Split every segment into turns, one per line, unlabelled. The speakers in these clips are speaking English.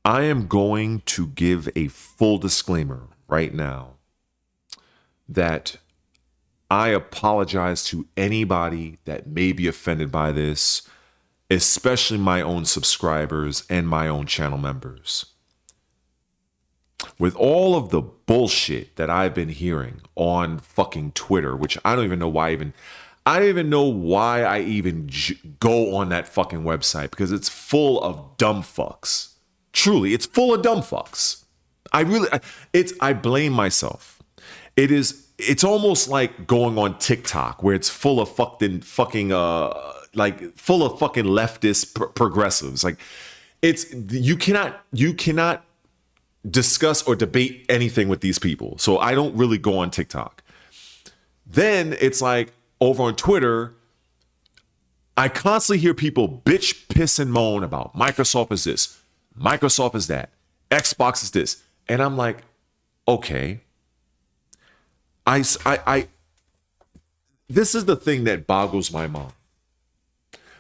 I am going to give a full disclaimer right now that I apologize to anybody that may be offended by this, especially my own subscribers and my own channel members. With all of the bullshit that I've been hearing on fucking Twitter, which I don't even know why I even go on that fucking website, because it's full of dumb fucks. Truly, it's full of dumb fucks. I blame myself. It's almost like going on TikTok, where it's full of full of fucking leftist progressives. Like, you cannot discuss or debate anything with these people. So I don't really go on TikTok. Then it's like over on Twitter, I constantly hear people bitch, piss, and moan about Microsoft is this, Microsoft is that, Xbox is this. And I'm like, okay. This is the thing that boggles my mind.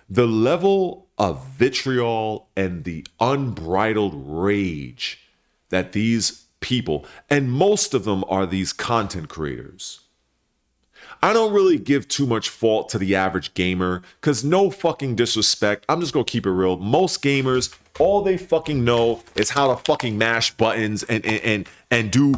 The level of vitriol and the unbridled rage that these people, and most of them are these content creators. I don't really give too much fault to the average gamer, because no fucking disrespect, I'm just gonna keep it real. Most gamers, all they fucking know is how to fucking mash buttons and do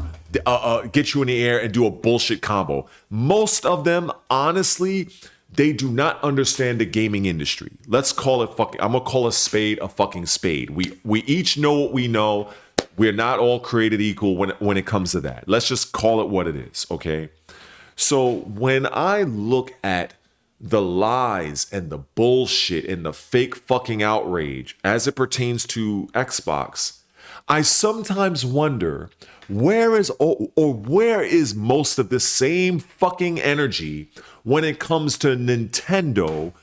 get you in the air and do a bullshit combo. Most of them, honestly, they do not understand the gaming industry. Let's call it fucking, I'm gonna call a spade a fucking spade. We each know what we know. We're not all created equal when it comes to that. Let's just call it what it is, okay? So when I look at the lies and the bullshit and the fake fucking outrage as it pertains to Xbox, I sometimes wonder where is most of the same fucking energy when it comes to Nintendo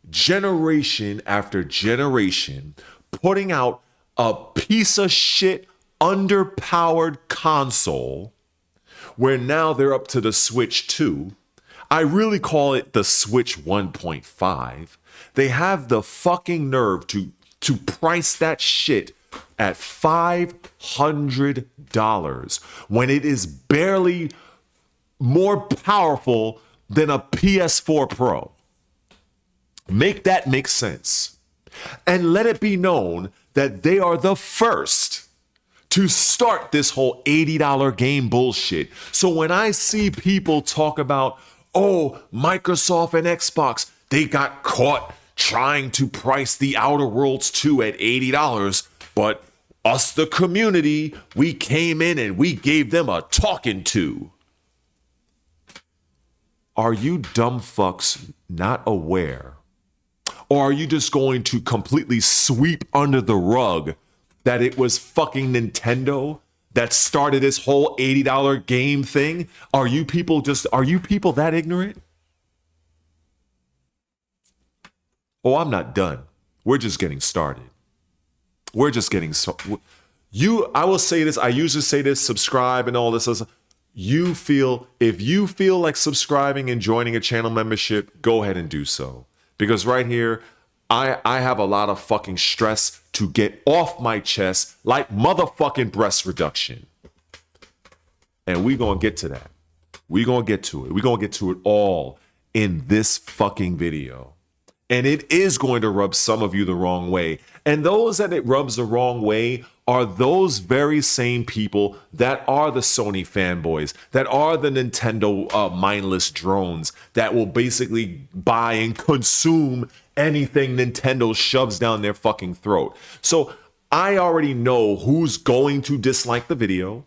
generation after generation putting out a piece of shit underpowered console, where now they're up to the Switch 2. I really call it the Switch 1.5. They have the fucking nerve to price that shit at $500 when it is barely more powerful than a PS4 Pro. Make that make sense. And let it be known that they are the first to start this whole $80 game bullshit. So when I see people talk about, oh, Microsoft and Xbox, they got caught trying to price the Outer Worlds 2 at $80, but us, the community, we came in and we gave them a talking to. Are you dumb fucks not aware? Or are you just going to completely sweep under the rug that it was fucking Nintendo that started this whole $80 game thing? Are you people that ignorant? Oh, I'm not done. We're just getting started. I will say this, I usually say this, subscribe and all this. If you feel like subscribing and joining a channel membership, go ahead and do so. Because right here, I have a lot of fucking stress to get off my chest, like motherfucking breast reduction. And we gonna get to that. We gonna get to it. We gonna get to it all in this fucking video. And it is going to rub some of you the wrong way. And those that it rubs the wrong way are those very same people that are the Sony fanboys, that are the Nintendo mindless drones that will basically buy and consume anything Nintendo shoves down their fucking throat. So I already know who's going to dislike the video,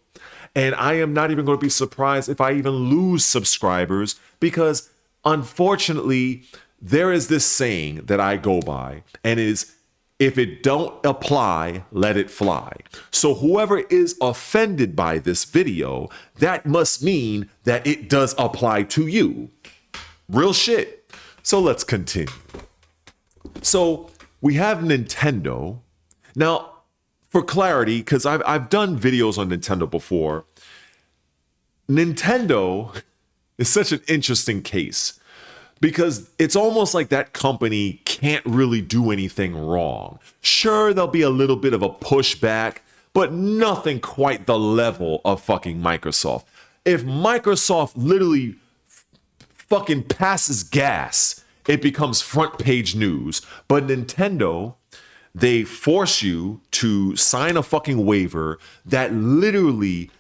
and I am not even going to be surprised if I even lose subscribers, because unfortunately there is this saying that I go by, and it is, if it don't apply, let it fly. So whoever is offended by this video, that must mean that it does apply to you. Real shit. So let's continue. So we have Nintendo. Now, for clarity, because I've done videos on Nintendo before, Nintendo is such an interesting case. because it's almost like that company can't really do anything wrong. Sure, there'll be a little bit of a pushback, but nothing quite the level of fucking Microsoft. If Microsoft literally fucking passes gas, it becomes front page news. But Nintendo, they force you to sign a fucking waiver that literally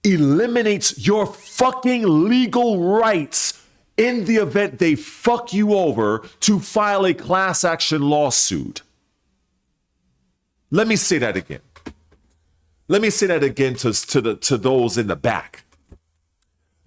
eliminates your fucking legal rights in the event they fuck you over to file a class action lawsuit. Let me say that again. Let me say that again to those in the back.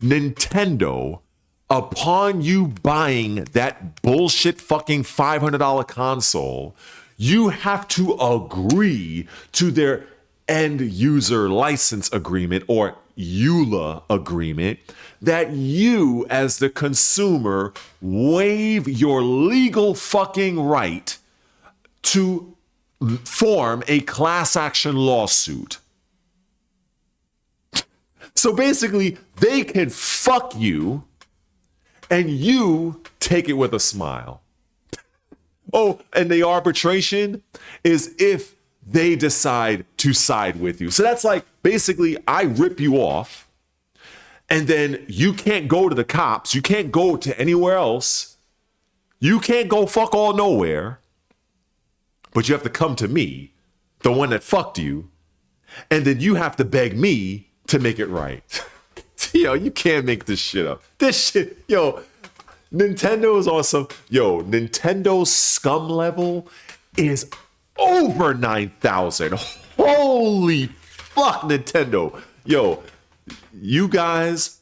Nintendo, upon you buying that bullshit fucking $500 console, you have to agree to their end user license agreement, or EULA agreement, that you as the consumer waive your legal fucking right to form a class action lawsuit. So basically, they can fuck you and you take it with a smile. Oh, and the arbitration is if they decide to side with you. So that's like, basically, I rip you off, and then you can't go to the cops. You can't go to anywhere else. You can't go fuck all nowhere. But you have to come to me, the one that fucked you, and then you have to beg me to make it right. Yo, you can't make this shit up. This shit, yo, Nintendo is awesome. Yo, Nintendo's scum level is over 9,000. Holy fuck, Nintendo. Yo, you guys,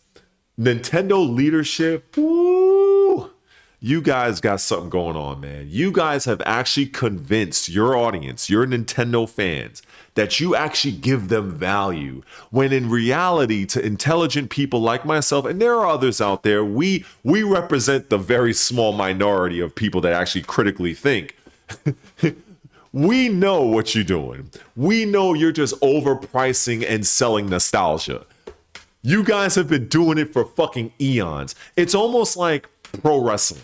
Nintendo leadership, woo, you guys got something going on, man. You guys have actually convinced your audience, your Nintendo fans, that you actually give them value, when in reality, to intelligent people like myself, and there are others out there, we represent the very small minority of people that actually critically think. We know what you're doing. We know you're just overpricing and selling nostalgia. You guys have been doing it for fucking eons. It's almost like pro wrestling.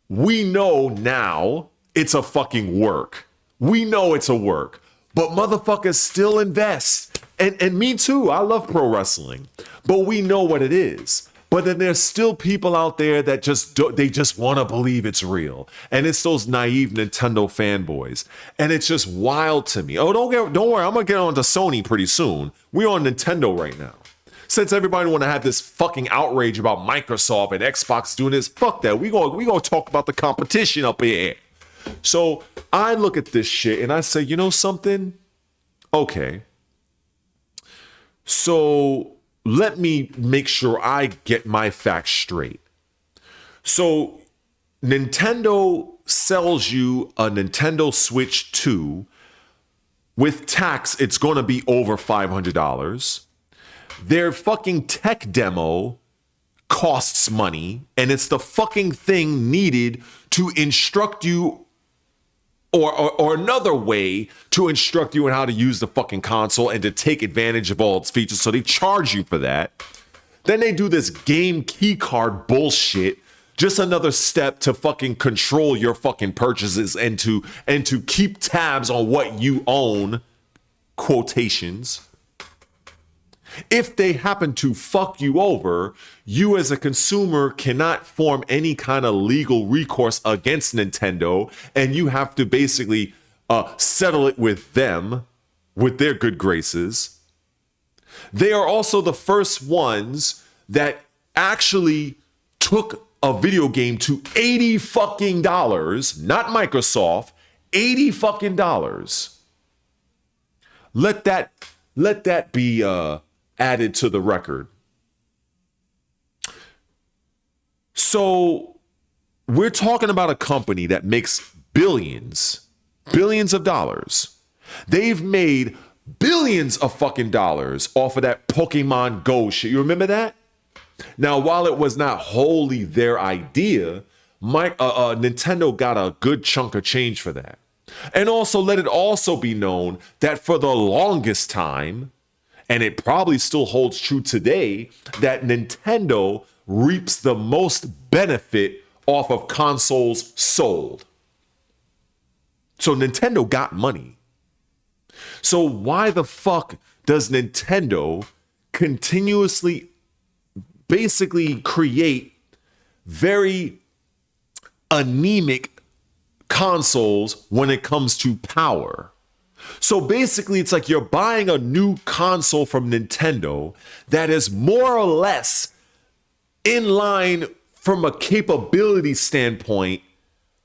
We know now it's a fucking work. We know it's a work. But motherfuckers still invest. And me too. I love pro wrestling. But we know what it is. But then there's still people out there that they just want to believe it's real. And it's those naive Nintendo fanboys. And it's just wild to me. Oh, don't worry. I'm going to get on to Sony pretty soon. We're on Nintendo right now. Since everybody want to have this fucking outrage about Microsoft and Xbox doing this, fuck that. We gonna talk about the competition up here. So I look at this shit and I say, you know something? Okay. So let me make sure I get my facts straight. So Nintendo sells you a Nintendo Switch 2. With tax, it's going to be over $500. Their fucking tech demo costs money, and it's the fucking thing needed to instruct you, or another way to instruct you on how to use the fucking console and to take advantage of all its features. So they charge you for that. Then they do this game key card bullshit. Just another step to fucking control your fucking purchases and to keep tabs on what you own, quotations. If they happen to fuck you over, you as a consumer cannot form any kind of legal recourse against Nintendo, and you have to basically settle it with them, with their good graces. They are also the first ones that actually took a video game to $80 fucking dollars, not Microsoft, $80 fucking dollars. Let that be added to the record. So we're talking about a company that makes billions of dollars. They've made billions of fucking dollars off of that Pokemon Go shit. You remember that? Now, while it was not wholly their idea, Nintendo got a good chunk of change for that. And also, let it also be known that for the longest time, and it probably still holds true today, that Nintendo reaps the most benefit off of consoles sold. So Nintendo got money. So why the fuck does Nintendo continuously basically create very anemic consoles when it comes to power? So basically, it's like you're buying a new console from Nintendo that is more or less in line from a capability standpoint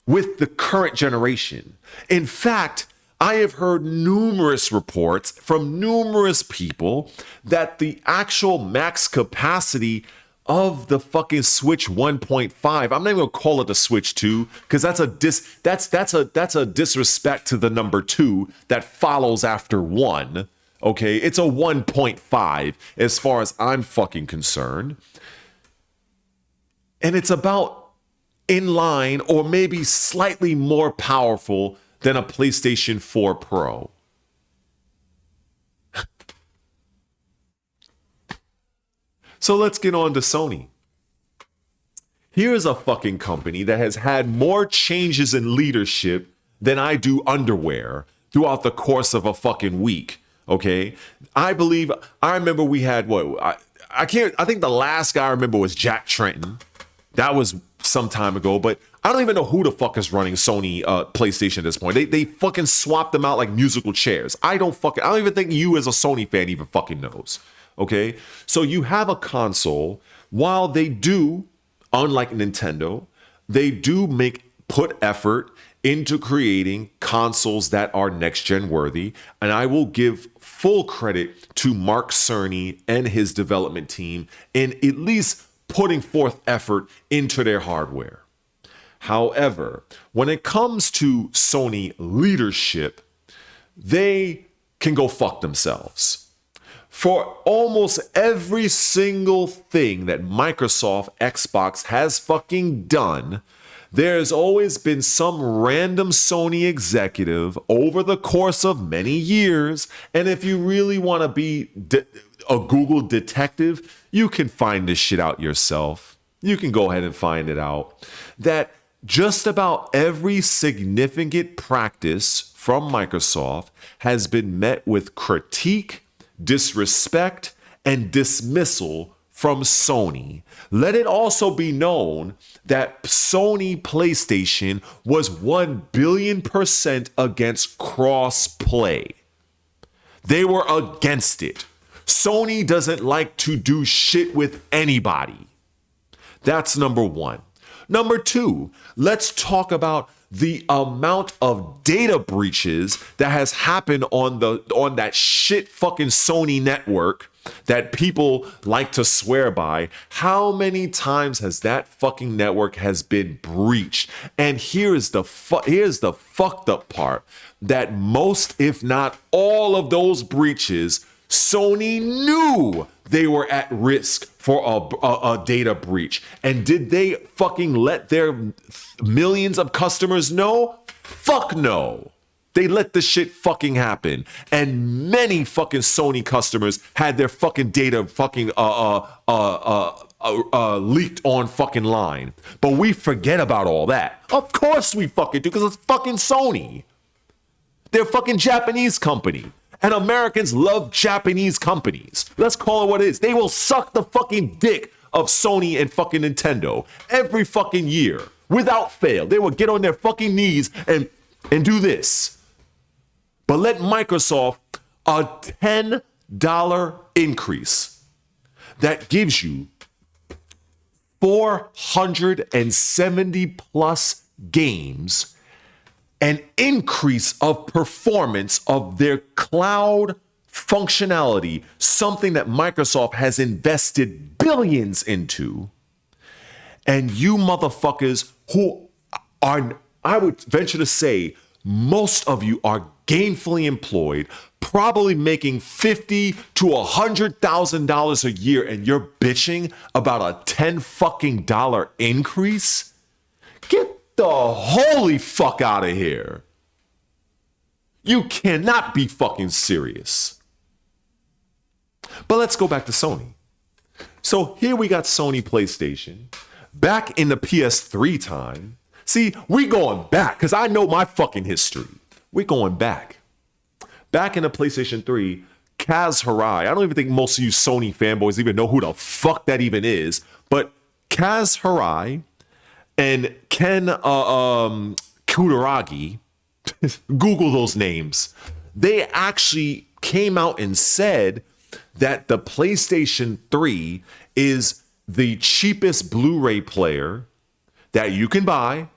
with the current generation. In fact, I have heard numerous reports from numerous people that the actual max capacity of the fucking Switch 1.5, I'm not even gonna call it the Switch 2, because that's a disrespect to the number 2 that follows after 1. Okay, it's a 1.5 as far as I'm fucking concerned. And it's about in line or maybe slightly more powerful than a PlayStation 4 Pro. So let's get on to Sony. Here's a fucking company that has had more changes in leadership than I do underwear throughout the course of a fucking week. Okay, I remember we had I think the last guy I remember was Jack Tretton. That was some time ago, but I don't even know who the fuck is running Sony PlayStation at this point. They fucking swapped them out like musical chairs. I don't even think you as a Sony fan even fucking knows. Okay, so you have a console. While they do, unlike Nintendo, they do put effort into creating consoles that are next-gen worthy, and I will give full credit to Mark Cerny and his development team in at least putting forth effort into their hardware. However, when it comes to Sony leadership, they can go fuck themselves. For almost every single thing that Microsoft Xbox has fucking done, there's always been some random Sony executive over the course of many years, and if you really want to be a Google detective, you can find this shit out yourself. You can go ahead and find it out. That just about every significant practice from Microsoft has been met with critique, disrespect, and dismissal from Sony. Let it also be known that Sony PlayStation was 1 billion% against cross-play. They were against it. Sony doesn't like to do shit with anybody. That's number one. Number two, let's talk about the amount of data breaches that has happened on that shit fucking Sony network that people like to swear by. How many times has that fucking network has been breached? And here's the fucked up part, that most, if not all of those breaches, Sony knew they were at risk for a data breach. And did they fucking let their millions of customers know? Fuck no. They let this shit fucking happen. And many fucking Sony customers had their fucking data fucking leaked on fucking line. But we forget about all that. Of course we fucking do, because it's fucking Sony. They're a fucking Japanese company. And Americans love Japanese companies. Let's call it what it is. They will suck the fucking dick of Sony and fucking Nintendo every fucking year without fail. They will get on their fucking knees and do this. But let Microsoft, a $10 increase that gives you 470 plus games, an increase of performance of their cloud functionality, something that Microsoft has invested billions into. And you motherfuckers who are, I would venture to say, most of you are gainfully employed, probably making $50,000 to $100,000 a year, and you're bitching about a $10 fucking increase? Get the holy fuck out of here. You cannot be fucking serious. But let's go back to Sony. So here we got Sony PlayStation. back in the PS3 time, see, we going back because I know my fucking history. We're going back. Back in the PlayStation 3, Kaz Hirai, I don't even think most of you Sony fanboys even know who the fuck that even is, but Kaz Hirai and Ken Kurohige, Google those names, they actually came out and said that the PlayStation 3 is the cheapest Blu-ray player that you can buy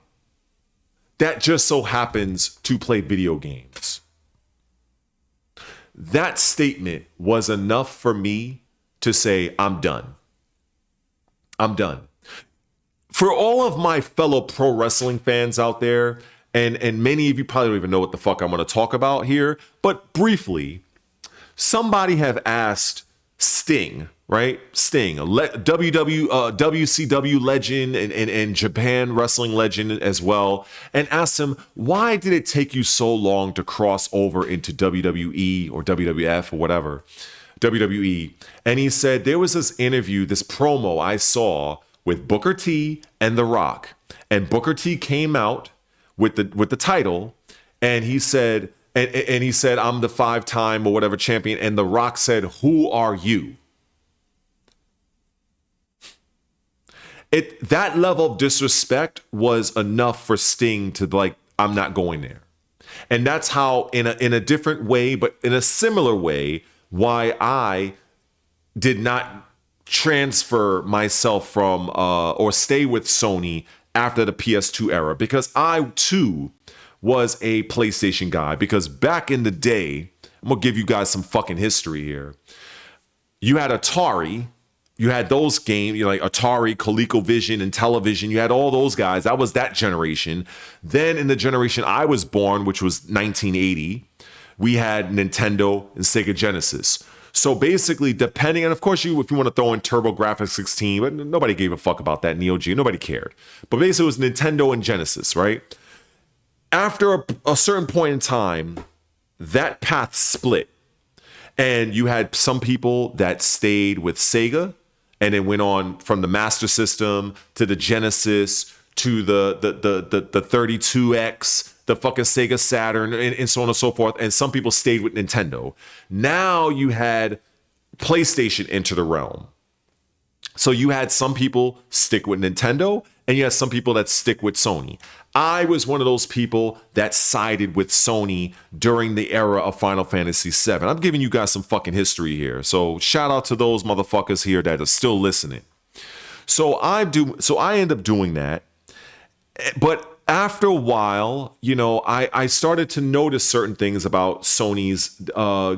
that just so happens to play video games. That statement was enough for me to say, I'm done. I'm done. For all of my fellow pro wrestling fans out there, and many of you probably don't even know what the fuck I'm going to talk about here, but briefly, somebody have asked Sting, right? Sting, WCW legend and Japan wrestling legend as well, and asked him, why did it take you so long to cross over into WWE or WWF or whatever, WWE? And he said, there was this interview, this promo I saw with Booker T and The Rock. And Booker T came out with the title, and he said, and he said, I'm the 5-time or whatever champion. And The Rock said, who are you? That level of disrespect was enough for Sting to like, I'm not going there. And that's how, in a different way, but in a similar way, why I did not transfer myself from or stay with Sony after the PS2 era, because I too was a PlayStation guy. Because back in the day, I'm gonna give you guys some fucking history here. You had Atari, you had those games, you know, like Atari, ColecoVision, and Television. You had all those guys. That was that generation. Then in the generation I was born, which was 1980, we had Nintendo and Sega Genesis. So basically, depending, and of course, if you want to throw in TurboGrafx 16, but nobody gave a fuck about that, Neo Geo, nobody cared. But basically, it was Nintendo and Genesis, right? After a certain point in time, that path split. And you had some people that stayed with Sega, and it went on from the Master System to the Genesis to the 32X, the fucking Sega Saturn, and so on and so forth. And some people stayed with Nintendo. Now you had PlayStation enter the realm. So you had some people stick with Nintendo, and you had some people that stick with Sony. I was one of those people that sided with Sony during the era of Final Fantasy VII. I'm giving you guys some fucking history here. So shout out to those motherfuckers here that are still listening. So I end up doing that. But after a while, you know, I started to notice certain things about Sony's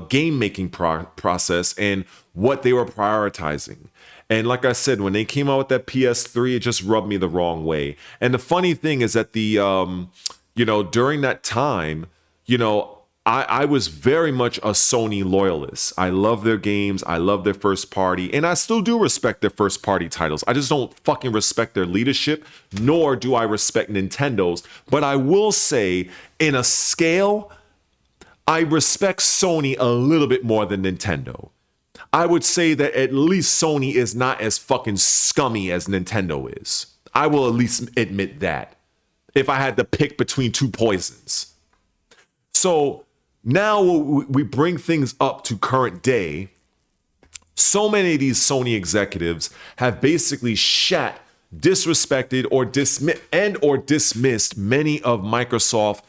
game making process and what they were prioritizing. And like I said, when they came out with that PS3, it just rubbed me the wrong way. And the funny thing is that during that time, you know, I was very much a Sony loyalist. I love their games. I love their first party. And I still do respect their first party titles. I just don't fucking respect their leadership, nor do I respect Nintendo's. But I will say, in a scale, I respect Sony a little bit more than Nintendo. I would say that at least Sony is not as fucking scummy as Nintendo is. I will at least admit that, if I had to pick between two poisons. So now we bring things up to current day. So many of these Sony executives have basically disrespected or dismissed many of Microsoft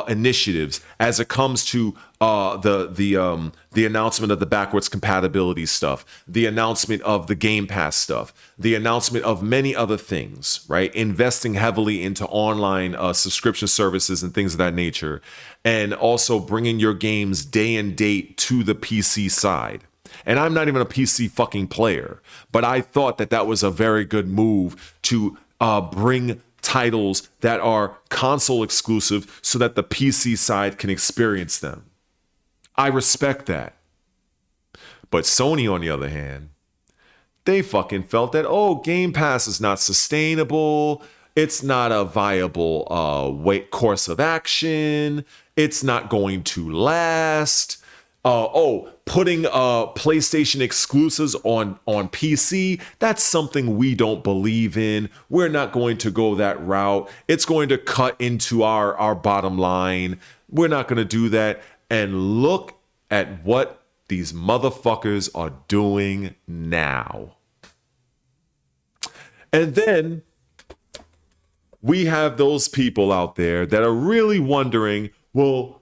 initiatives as it comes to the announcement of the backwards compatibility stuff, the announcement of the Game Pass stuff, the announcement of many other things, right? Investing heavily into online subscription services and things of that nature, and also bringing your games day and date to the PC side. And I'm not even a PC fucking player, but I thought that was a very good move to bring titles that are console exclusive so that the PC side can experience them. I respect that. But Sony, on the other hand, they fucking felt that, Game Pass is not sustainable. It's not a viable course of action. It's not going to last. putting PlayStation exclusives on PC, that's something we don't believe in. We're not going to go that route. It's going to cut into our bottom line. We're not going to do that. And look at what these motherfuckers are doing now. And then we have those people out there that are really wondering, well,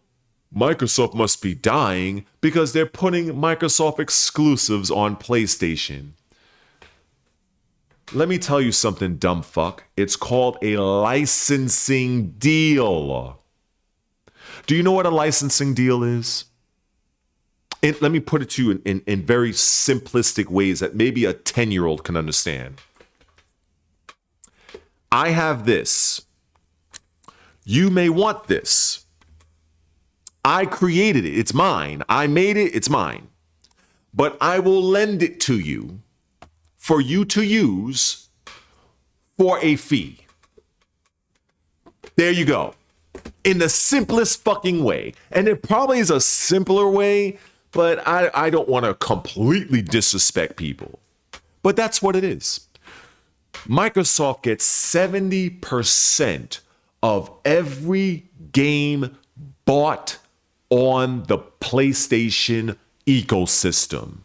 Microsoft must be dying because they're putting Microsoft exclusives on PlayStation. Let me tell you something, dumb fuck. It's called a licensing deal. Do you know what a licensing deal is? Let me put it to you in very simplistic ways that maybe a 10-year-old can understand. I have this. You may want this. I created it. It's mine. I made it. It's mine. But I will lend it to you for you to use for a fee. There you go. In the simplest fucking way. And it probably is a simpler way, but I don't want to completely disrespect people. But that's what it is. Microsoft gets 70% of every game bought on the PlayStation ecosystem.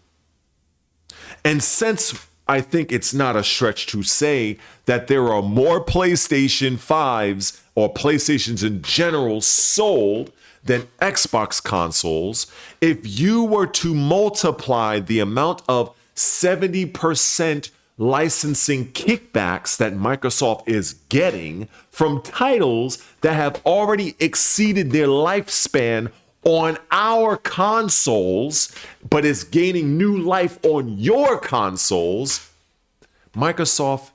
And since I think it's not a stretch to say that there are more PlayStation 5s or PlayStations in general sold than Xbox consoles, if you were to multiply the amount of 70% licensing kickbacks that Microsoft is getting from titles that have already exceeded their lifespan on our consoles, but is gaining new life on your consoles, Microsoft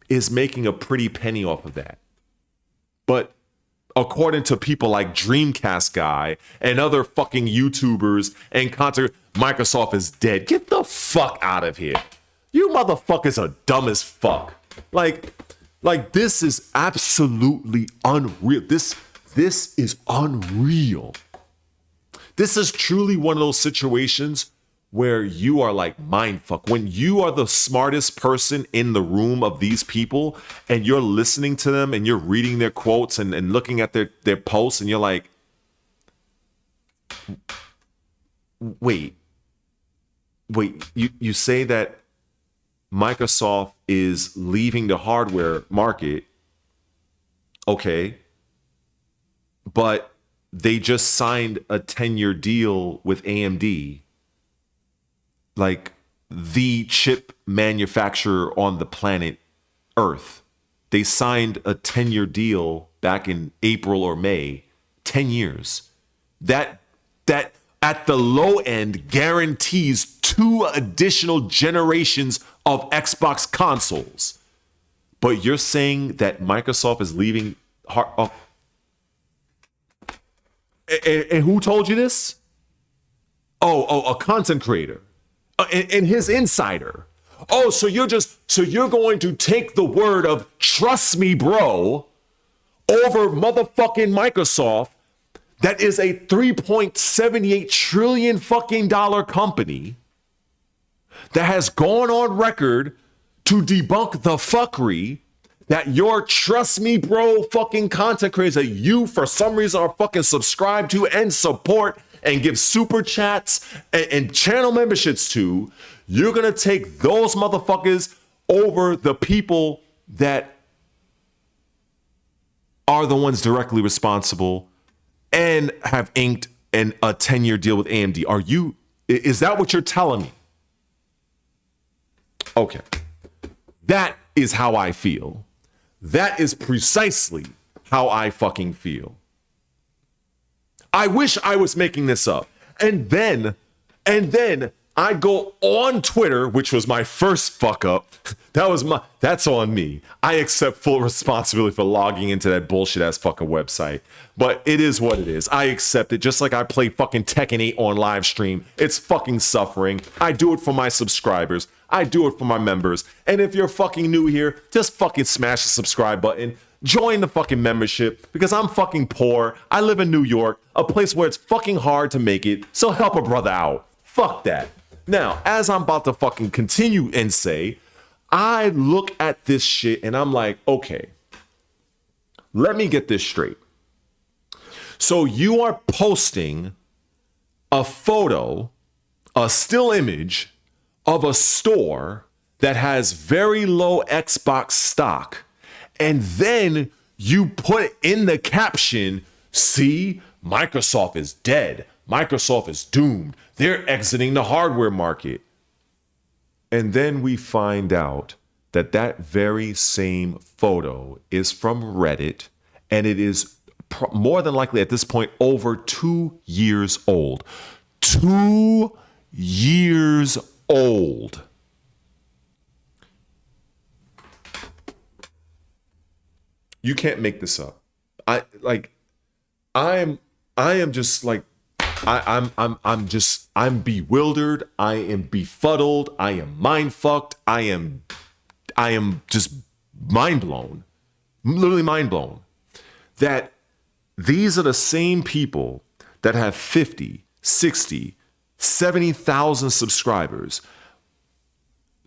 is making a pretty penny off of that. But according to people like Dreamcast Guy and other fucking YouTubers and content, Microsoft is dead. Get the fuck out of here. You motherfuckers are dumb as fuck. Like this is absolutely unreal. This is unreal. This is truly one of those situations where you are like mindfuck. When you are the smartest person in the room of these people and you're listening to them and you're reading their quotes and looking at their posts and you're like, wait, you say that Microsoft is leaving the hardware market, okay, but they just signed a 10-year deal with AMD, like the chip manufacturer on the planet Earth. They signed a 10-year deal back in April or May, 10 years. That at the low end guarantees 2 additional generations of Xbox consoles. But you're saying that Microsoft is leaving and who told you this? A content creator. And his insider. So you're going to take the word of trust me, bro, over motherfucking Microsoft, that is a $3.78 trillion fucking dollar company that has gone on record to debunk the fuckery that your trust me, bro, fucking content creators that you for some reason are fucking subscribed to and support and give super chats and channel memberships to. You're gonna take those motherfuckers over the people that are the ones directly responsible and have inked a 10-year deal with AMD. Is that what you're telling me? Okay. That is how I feel. That is precisely how I fucking feel. I wish I was making this up. And then I go on Twitter, which was my first fuck up. That's on me. I accept full responsibility for logging into that bullshit ass fucking website. But it is what it is. I accept it, just like I play fucking Tekken 8 on live stream. It's fucking suffering. I do it for my subscribers. I do it for my members. And if you're fucking new here, just fucking smash the subscribe button. join the fucking membership because I'm fucking poor. I live in New York, a place where it's fucking hard to make it. So help a brother out. Fuck that. Now, as I'm about to fucking continue and say, I look at this shit and I'm like, okay, let me get this straight. So you are posting a photo, a still image of a store that has very low Xbox stock, and then you put in the caption, see, Microsoft is dead. Microsoft is doomed. They're exiting the hardware market. And then we find out that that very same photo is from Reddit, and it is more than likely at this point over 2 years old. 2 years old. You can't make this up. I'm bewildered. I am befuddled. I am mind fucked. I am just mind blown. Literally mind blown. That these are the same people that have 50, 60, 70,000 subscribers.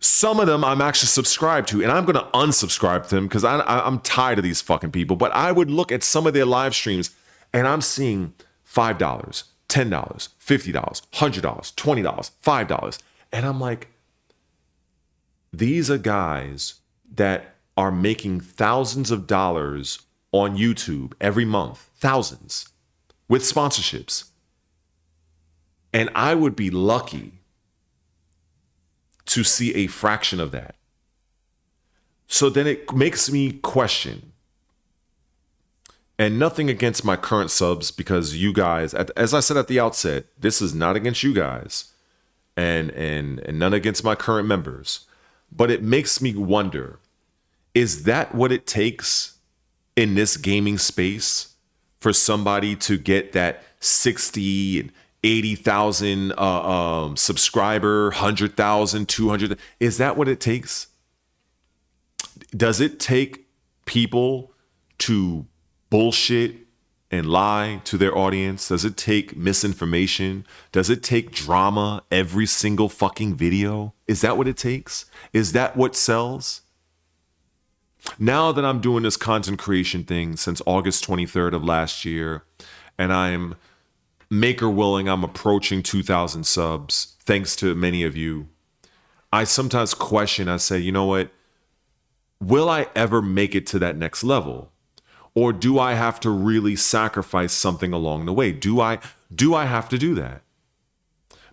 Some of them I'm actually subscribed to, and I'm going to unsubscribe to them because I'm tired of these fucking people. But I would look at some of their live streams and I'm seeing $5, $10, $50, $100, $20, $5. And I'm like, these are guys that are making thousands of dollars on YouTube every month, thousands, with sponsorships. And I would be lucky to see a fraction of that. So then it makes me question, and nothing against my current subs, because you guys, as I said at the outset, this is not against you guys and none against my current members, but it makes me wonder, is that what it takes in this gaming space for somebody to get that 60 and 80,000 subscriber, 100,000, 200? Is that what it takes? Does it take people to bullshit and lie to their audience? Does it take misinformation? Does it take drama every single fucking video? Is that what it takes? Is that what sells? Now that I'm doing this content creation thing since August 23rd of last year, and I'm maker willing, I'm approaching 2,000 subs, thanks to many of you, I sometimes question, I say, you know what? Will I ever make it to that next level? Or do I have to really sacrifice something along the way? Do I have to do that?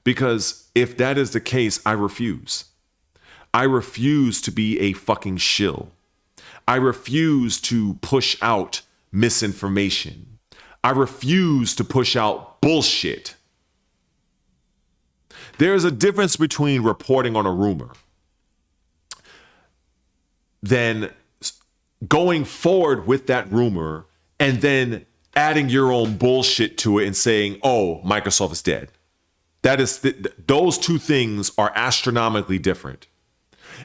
Because if that is the case, I refuse. I refuse to be a fucking shill. I refuse to push out misinformation. I refuse to push out bullshit. There's a difference between reporting on a rumor than going forward with that rumor and then adding your own bullshit to it and saying, oh, Microsoft is dead. That is, those two things are astronomically different.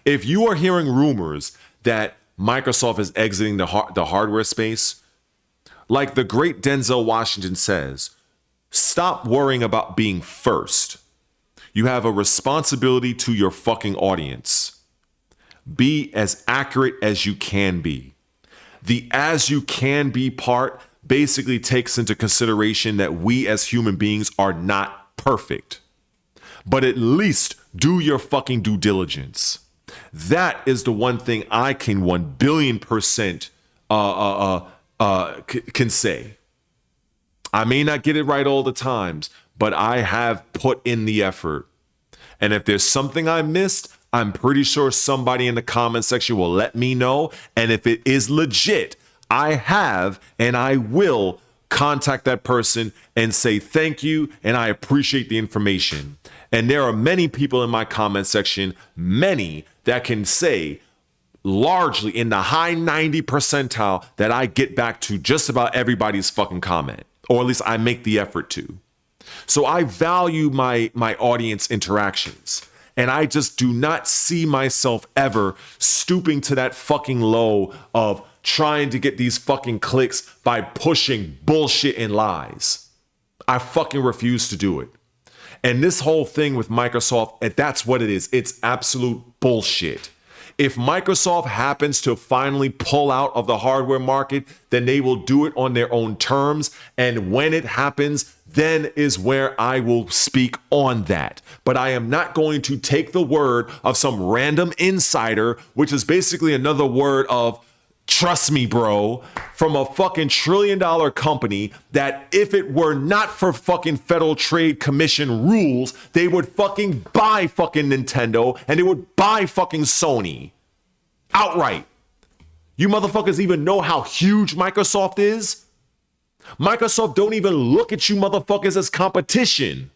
If you are hearing rumors that Microsoft is exiting the hardware space, like the great Denzel Washington says, stop worrying about being first. You have a responsibility to your fucking audience. Be as accurate as you can be. The as you can be part basically takes into consideration that we as human beings are not perfect. But at least do your fucking due diligence. That is the one thing I can 1,000,000,000% can say. I may not get it right all the times, but I have put in the effort. And if there's something I missed, I'm pretty sure somebody in the comment section will let me know. And if it is legit, I have and I will contact that person and say thank you and I appreciate the information. And there are many people in my comment section, many that can say largely in the high 90 percentile that I get back to just about everybody's fucking comment, or at least I make the effort to. So I value my audience interactions. And I just do not see myself ever stooping to that fucking low of trying to get these fucking clicks by pushing bullshit and lies. I fucking refuse to do it. And this whole thing with Microsoft, that's what it is. It's absolute bullshit. If Microsoft happens to finally pull out of the hardware market, then they will do it on their own terms. And when it happens, then is where I will speak on that. But I am not going to take the word of some random insider, which is basically another word of trust me, bro, from a fucking $1 trillion company that if it were not for fucking Federal Trade Commission rules, they would fucking buy fucking Nintendo and they would buy fucking Sony outright. You motherfuckers even know how huge Microsoft is? Microsoft don't even look at you motherfuckers as competition.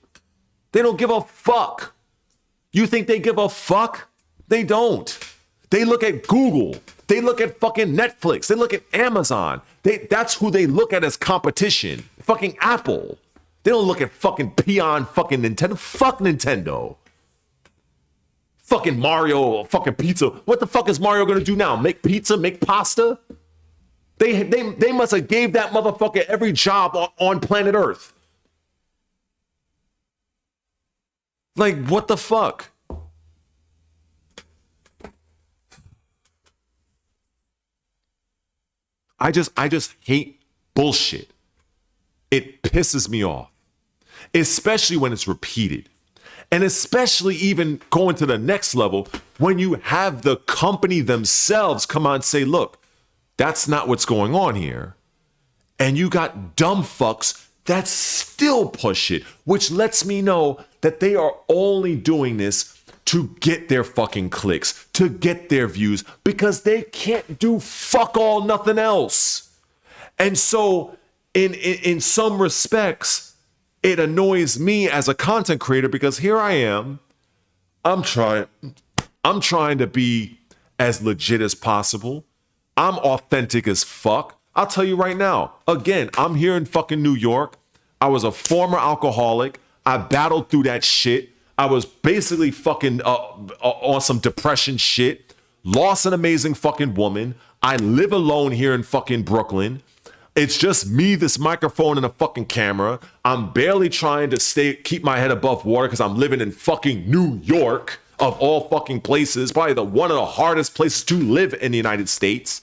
They don't give a fuck. You think they give a fuck? They don't. They look at Google. They look at fucking Netflix. They look at Amazon. That's who they look at as competition. Fucking Apple. They don't look at fucking peon fucking Nintendo. Fuck Nintendo. Fucking Mario, fucking pizza. What the fuck is Mario gonna do now? Make pizza? Make pasta? They must have gave that motherfucker every job on planet Earth. Like, what the fuck? I just hate bullshit. It pisses me off, especially when it's repeated. And especially even going to the next level when you have the company themselves come on and say, look, that's not what's going on here. And you got dumb fucks that still push it, which lets me know that they are only doing this to get their fucking clicks, to get their views, because they can't do fuck all nothing else. And so in some respects, it annoys me as a content creator because here I am, I'm trying to be as legit as possible. I'm authentic as fuck. I'll tell you right now, again, I'm here in fucking New York. I was a former alcoholic. I battled through that shit. I was basically fucking on some depression shit. Lost an amazing fucking woman. I live alone here in fucking Brooklyn. It's just me, this microphone, and a fucking camera. I'm barely trying to keep my head above water because I'm living in fucking New York, of all fucking places. Probably one of the hardest places to live in the United States.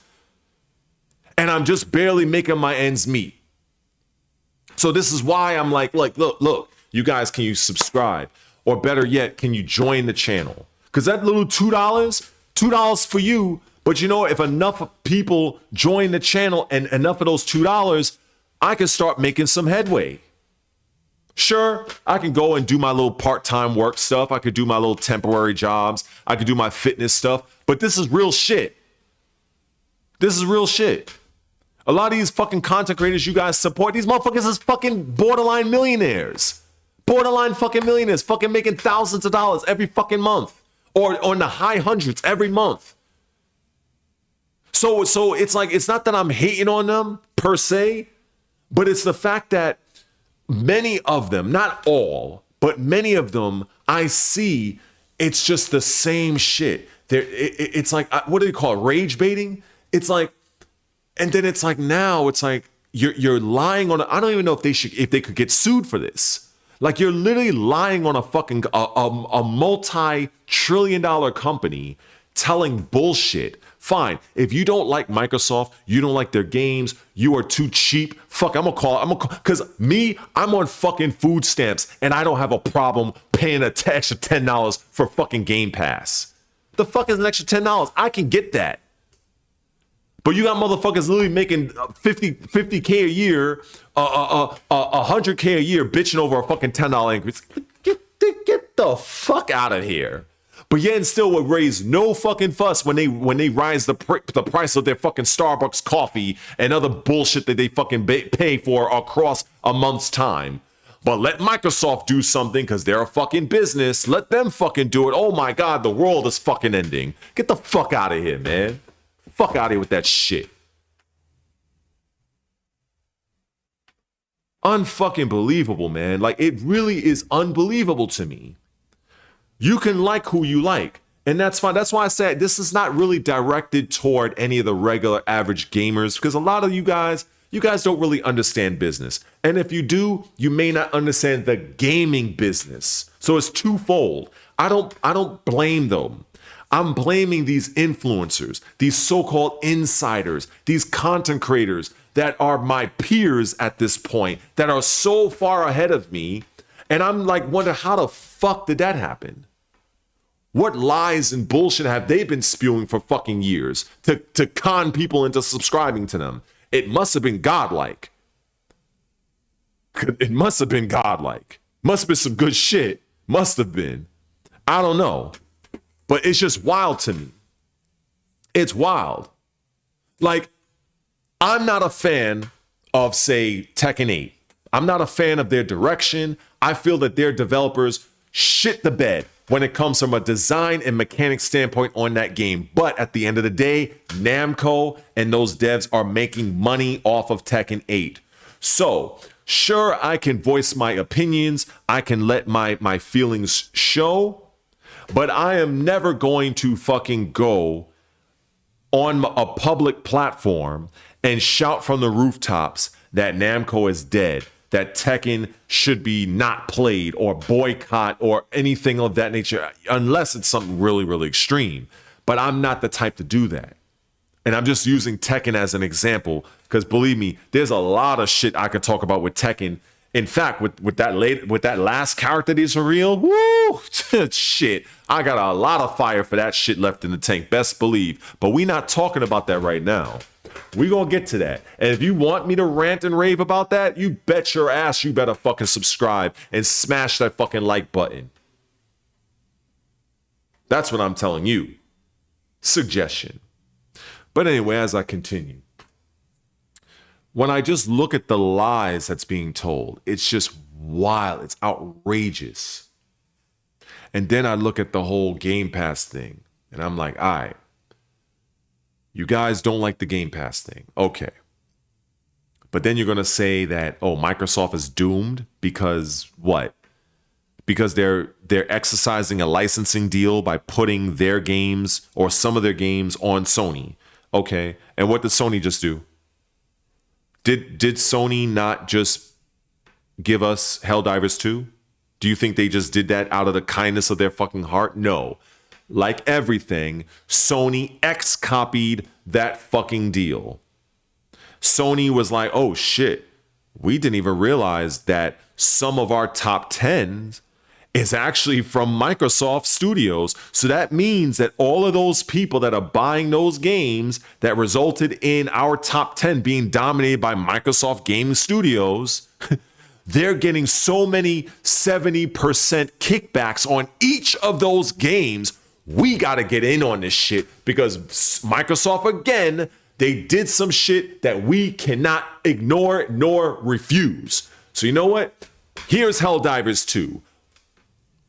And I'm just barely making my ends meet. So this is why I'm like, look, you guys, can you subscribe? Or better yet, can you join the channel? Because that little $2 for you. But you know, if enough people join the channel and enough of those $2, I can start making some headway. Sure, I can go and do my little part-time work stuff. I could do my little temporary jobs. I could do my fitness stuff. But this is real shit. This is real shit. A lot of these fucking content creators you guys support, these motherfuckers is fucking borderline millionaires. Borderline fucking millionaires, fucking making thousands of dollars every fucking month. Or in the high hundreds every month. So it's like, it's not that I'm hating on them per se, but it's the fact that many of them, not all, but many of them, I see it's just the same shit. It's like, what do they call it? Rage baiting? It's like, and then it's like, now it's like, you're lying on, I don't even know if they could get sued for this. Like, you're literally lying on a fucking, a multi-trillion-dollar company telling bullshit. Fine. If you don't like Microsoft, you don't like their games, you are too cheap. Fuck, I'm gonna call, because I'm on fucking food stamps and I don't have a problem paying an extra $10 for fucking Game Pass. The fuck is an extra $10? I can get that. But you got motherfuckers literally making 50K a year, 100K a year, bitching over a fucking $10 increase. Get the fuck out of here. But yet and still would raise no fucking fuss when they rise the price of their fucking Starbucks coffee and other bullshit that they fucking pay for across a month's time. But let Microsoft do something because they're a fucking business. Let them fucking do it. Oh my God, the world is fucking ending. Get the fuck out of here, man. Fuck out of here with that shit. Unfucking believable, man. Like, it really is unbelievable to me. You can like who you like. And that's fine. That's why I said this is not really directed toward any of the regular average gamers, because a lot of you guys don't really understand business. And if you do, you may not understand the gaming business. So it's twofold. I don't blame them. I'm blaming these influencers, these so-called insiders, these content creators that are my peers at this point, that are so far ahead of me. And I'm like, wonder how the fuck did that happen? What lies and bullshit have they been spewing for fucking years to con people into subscribing to them? It must have been godlike. It must have been godlike. Must have been some good shit. Must have been. I don't know. But it's just wild to me. It's wild. Like, I'm not a fan of, say, Tekken 8. I'm not a fan of their direction. I feel that their developers shit the bed when it comes from a design and mechanic standpoint on that game. But at the end of the day, Namco and those devs are making money off of Tekken 8. So, sure, I can voice my opinions. I can let my feelings show. But I am never going to fucking go on a public platform and shout from the rooftops that Namco is dead, that Tekken should be not played or boycott or anything of that nature, unless it's something really, really extreme. But I'm not the type to do that. And I'm just using Tekken as an example, because believe me, there's a lot of shit I could talk about with Tekken. In fact, with that last character that's real, woo, shit, I got a lot of fire for that shit left in the tank, best believe. But we not talking about that right now. We gonna get to that. And if you want me to rant and rave about that, you bet your ass you better fucking subscribe and smash that fucking like button. That's what I'm telling you. Suggestion. But anyway, as I continue, when I just look at the lies that's being told, it's just wild. It's outrageous. And then I look at the whole Game Pass thing, and I'm like, all right, you guys don't like the Game Pass thing. Okay. But then you're going to say that, oh, Microsoft is doomed because what? Because they're exercising a licensing deal by putting their games or some of their games on Sony. Okay. And what did Sony just do? Did Sony not just give us Helldivers 2? Do you think they just did that out of the kindness of their fucking heart? No. Like everything, Sony X-copied that fucking deal. Sony was like, oh shit, we didn't even realize that some of our top 10s is actually from Microsoft Studios. So that means that all of those people that are buying those games that resulted in our top 10 being dominated by Microsoft Gaming Studios, they're getting so many 70% kickbacks on each of those games. We got to get in on this shit because Microsoft, again, they did some shit that we cannot ignore nor refuse. So you know what? Here's Helldivers 2.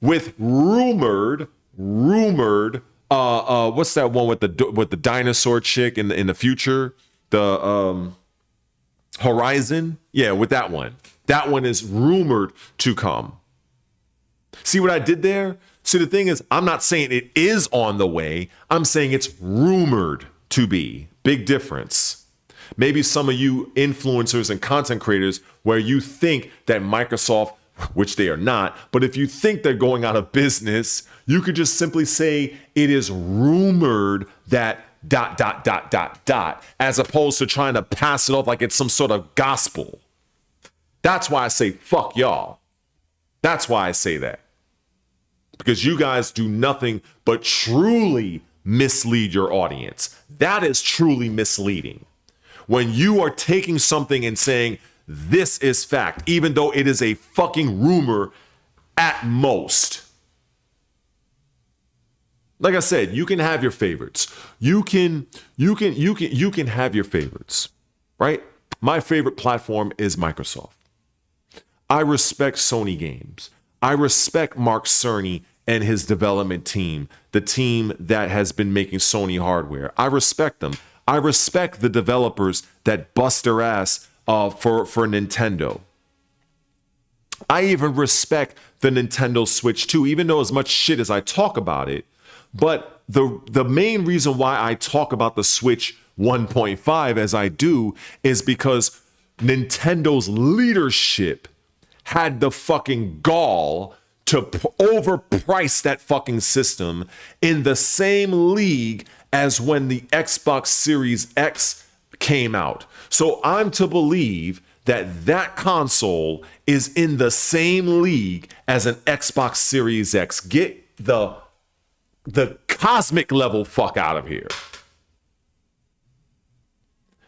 With rumored, what's that one with the dinosaur chick in the future? The Horizon? Yeah, with that one. That one is rumored to come. See what I did there? See, the thing is, I'm not saying it is on the way. I'm saying it's rumored to be. Big difference. Maybe some of you influencers and content creators where you think that Microsoft, which they are not, but if you think they're going out of business, you could just simply say it is rumored that ... as opposed to trying to pass it off like it's some sort of gospel. That's why I say fuck y'all. That's why I say that. Because you guys do nothing but truly mislead your audience. That is truly misleading. When you are taking something and saying, this is fact, even though it is a fucking rumor at most. Like I said, you can have your favorites. You can have your favorites, right? My favorite platform is Microsoft. I respect Sony games. I respect Mark Cerny and his development team, the team that has been making Sony hardware. I respect them. I respect the developers that bust their ass for Nintendo. I even respect the Nintendo Switch too, even though as much shit as I talk about it, But the main reason why I talk about the Switch 1.5 as I do is because Nintendo's leadership had the fucking gall to overprice that fucking system in the same league as when the Xbox Series X came out. So I'm to believe that that console is in the same league as an Xbox Series X. Get the cosmic level fuck out of here.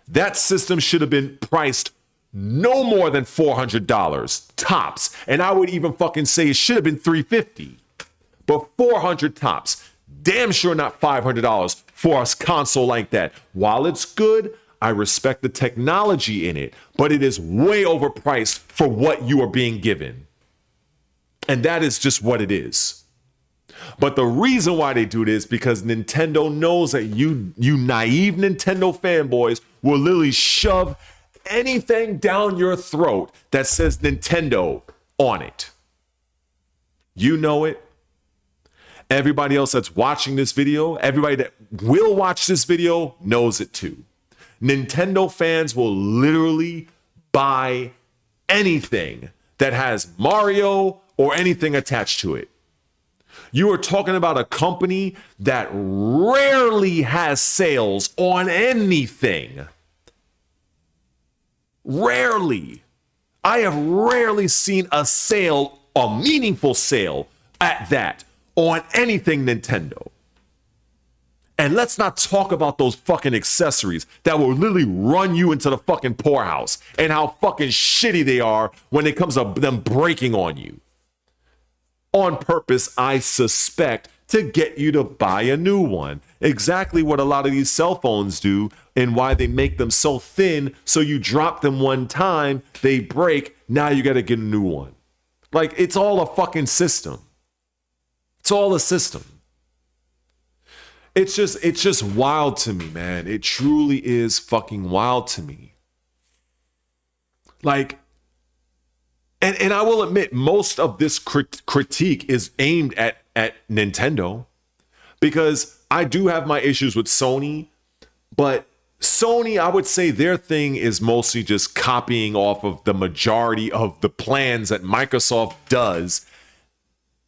That system should have been priced no more than $400 tops. And I would even fucking say it should have been $350. But $400 tops. Damn sure not $500 for a console like that. While it's good, I respect the technology in it, but it is way overpriced for what you are being given. And that is just what it is. But the reason why they do this because Nintendo knows that you naive Nintendo fanboys will literally shove anything down your throat that says Nintendo on it. You know it. Everybody else that's watching this video, everybody that will watch this video knows it too. Nintendo fans will literally buy anything that has Mario or anything attached to it. You are talking about a company that rarely has sales on anything. Rarely. I have rarely seen a sale, a meaningful sale at that, on anything Nintendo. And let's not talk about those fucking accessories that will literally run you into the fucking poorhouse and how fucking shitty they are when it comes to them breaking on you. On purpose, I suspect, to get you to buy a new one. Exactly what a lot of these cell phones do and why they make them so thin so you drop them one time, they break, now you gotta get a new one. Like, it's all a fucking system. It's all a system. It's just wild to me, man. It truly is fucking wild to me. Like, and I will admit, most of this critique is aimed at Nintendo because I do have my issues with Sony, but Sony, I would say their thing is mostly just copying off of the majority of the plans that Microsoft does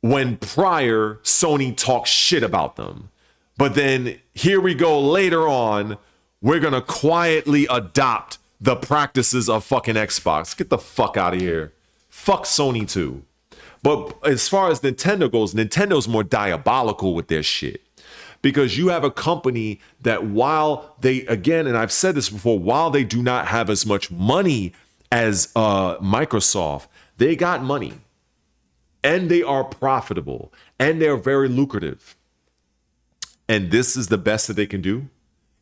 when prior Sony talks shit about them. But then here we go later on, we're going to quietly adopt the practices of fucking Xbox. Get the fuck out of here. Fuck Sony too. But as far as Nintendo goes, Nintendo's more diabolical with their shit. Because you have a company that while they, again, and I've said this before, while they do not have as much money as Microsoft, they got money. And they are profitable. And they're very lucrative. And this is the best that they can do?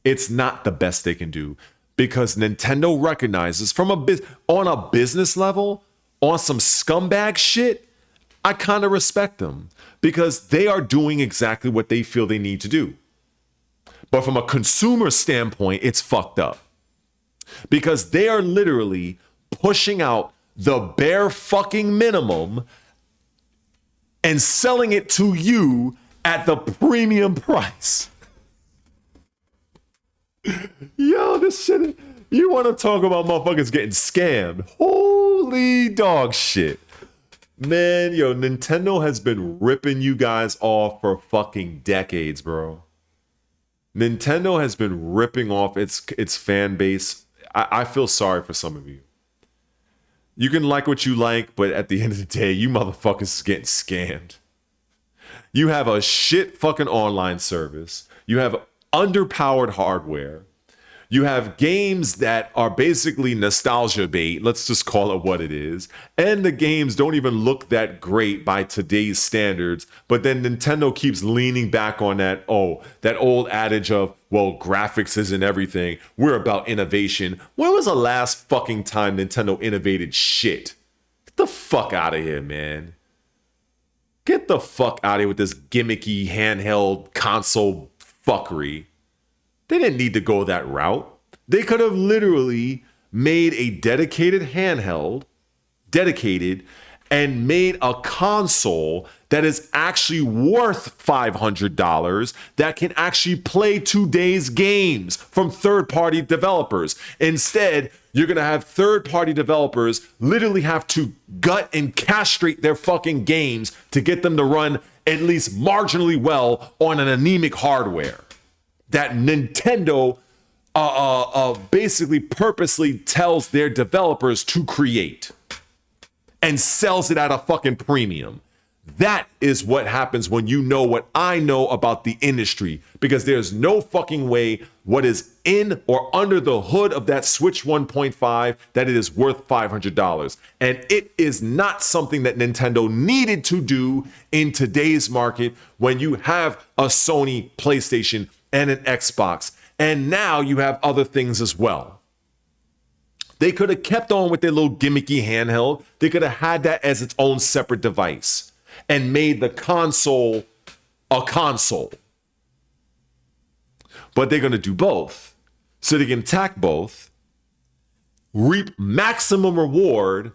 It's not the best they can do. Because Nintendo recognizes from on a business level, on some scumbag shit, I kind of respect them because they are doing exactly what they feel they need to do. But from a consumer standpoint, it's fucked up because they are literally pushing out the bare fucking minimum and selling it to you at the premium price. Yo, this shit, you want to talk about motherfuckers getting scammed? Holy dog shit. Man, yo, Nintendo has been ripping you guys off for fucking decades, bro. Nintendo has been ripping off its fan base. I feel sorry for some of you. You can like what you like, but at the end of the day, you motherfuckers is getting scammed. You have a shit fucking online service. You have underpowered hardware. You have games that are basically nostalgia bait. Let's just call it what it is. And the games don't even look that great by today's standards. But then Nintendo keeps leaning back on that old adage of, well, graphics isn't everything. We're about innovation. When was the last fucking time Nintendo innovated shit? Get the fuck out of here, man. Get the fuck out of here with this gimmicky handheld console fuckery. They didn't need to go that route. They could have literally made a dedicated handheld, dedicated, and made a console that is actually worth $500 that can actually play today's games from third-party developers. Instead, you're going to have third-party developers literally have to gut and castrate their fucking games to get them to run at least marginally well on an anemic hardware that Nintendo basically purposely tells their developers to create and sells it at a fucking premium. That is what happens when you know what I know about the industry, because there's no fucking way what is in or under the hood of that Switch 1.5 that it is worth $500. And it is not something that Nintendo needed to do in today's market when you have a Sony PlayStation and an Xbox. And now you have other things as well. They could have kept on with their little gimmicky handheld. They could have had that as its own separate device and made the console a console. But they're going to do both. So they can attack both, reap maximum reward,